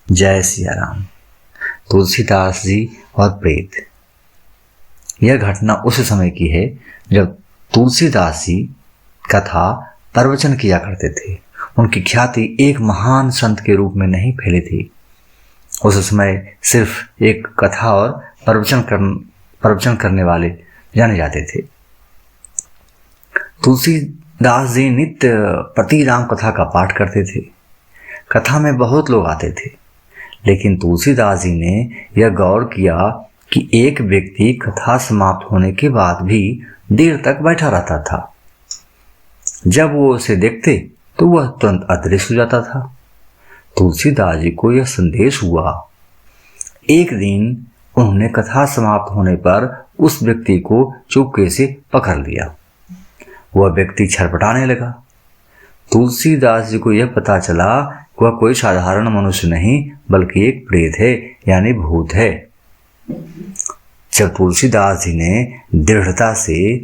जय सिया राम। तुलसीदास जी और प्रेत। यह घटना उस समय की है जब तुलसीदास जी कथा प्रवचन किया करते थे। उनकी ख्याति एक महान संत के रूप में नहीं फैली थी। उस समय सिर्फ एक कथा और प्रवचन करने वाले जाने जाते थे। तुलसीदास जी नित्य प्रति राम कथा का पाठ करते थे। कथा में बहुत लोग आते थे, लेकिन तुलसीदास जी ने यह गौर किया कि एक व्यक्ति कथा समाप्त होने के बाद भी देर तक बैठा रहता था। जब वो उसे देखते तो वह तुरंत अदृश्य हो जाता था। तुलसीदास जी को यह संदेश हुआ। एक दिन उन्होंने कथा समाप्त होने पर उस व्यक्ति को चुपके से पकड़ लिया। वह व्यक्ति छटपटाने लगा। तुलसीदास जी को यह पता चला वह कोई साधारण मनुष्य नहीं बल्कि एक प्रेत है, यानी भूत है। जब तुलसीदास जी ने दृढ़ता से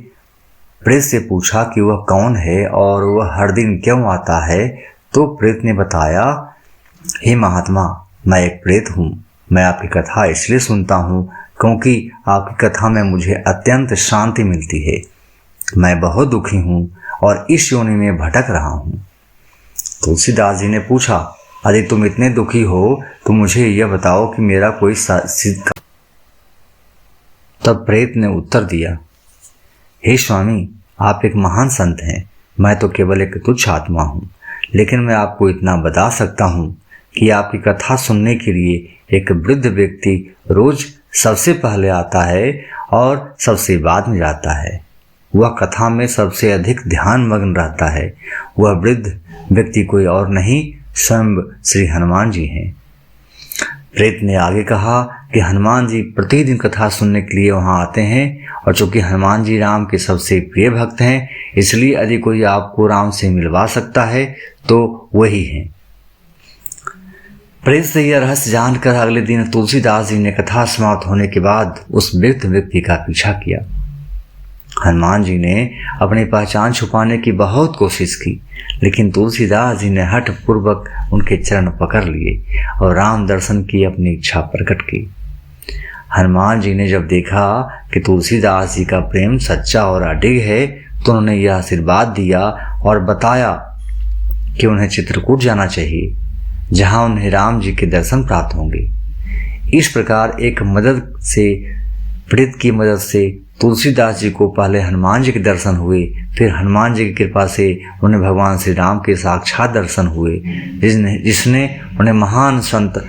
प्रेत से पूछा कि वह कौन है और वह हर दिन क्यों आता है, तो प्रेत ने बताया, हे महात्मा, मैं एक प्रेत हूँ। मैं आपकी कथा इसलिए सुनता हूँ क्योंकि आपकी कथा में मुझे अत्यंत शांति मिलती है। मैं बहुत दुखी हूँ और इस योनि में भटक रहा हूँ। तुलसीदास जी ने पूछा, यदि तुम इतने दुखी हो तो मुझे यह बताओ कि मेरा कोई सिद्ध। तब प्रेत ने उत्तर दिया, हे स्वामी, आप एक महान संत हैं। मैं तो केवल एक तुच्छ आत्मा हूँ, लेकिन मैं आपको इतना बता सकता हूँ कि आपकी कथा सुनने के लिए एक वृद्ध व्यक्ति रोज सबसे पहले आता है और सबसे बाद में जाता है। वह कथा में सबसे अधिक ध्यान मग्न रहता है। वह वृद्ध व्यक्ति कोई और नहीं, स्वयं श्री हनुमान जी हैं। प्रेत ने आगे कहा कि हनुमान जी प्रतिदिन कथा सुनने के लिए वहां आते हैं, और चूंकि हनुमान जी राम के सबसे प्रिय भक्त हैं, इसलिए यदि कोई आपको राम से मिलवा सकता है तो वही है। प्रेत से यह रहस्य जानकर अगले दिन तुलसीदास जी ने कथा समाप्त होने के बाद उस वृद्ध व्यक्ति का पीछा किया। हनुमान जी ने अपनी पहचान छुपाने की बहुत कोशिश की, लेकिन तुलसीदास जी ने हठ पूर्वक उनके चरण पकड़ लिए और राम दर्शन की अपनी इच्छा प्रकट की। हनुमान जी ने जब देखा कि तुलसीदास जी का प्रेम सच्चा और अडिग है, तो उन्होंने यह आशीर्वाद दिया और बताया कि उन्हें चित्रकूट जाना चाहिए, जहां उन्हें राम जी के दर्शन प्राप्त होंगे। इस प्रकार एक मदद से, प्रेत की मदद से तुलसीदास जी को पहले हनुमान जी के दर्शन हुए, फिर हनुमान जी की कृपा से उन्हें भगवान श्री राम के साक्षात दर्शन हुए, जिसने उन्हें महान संत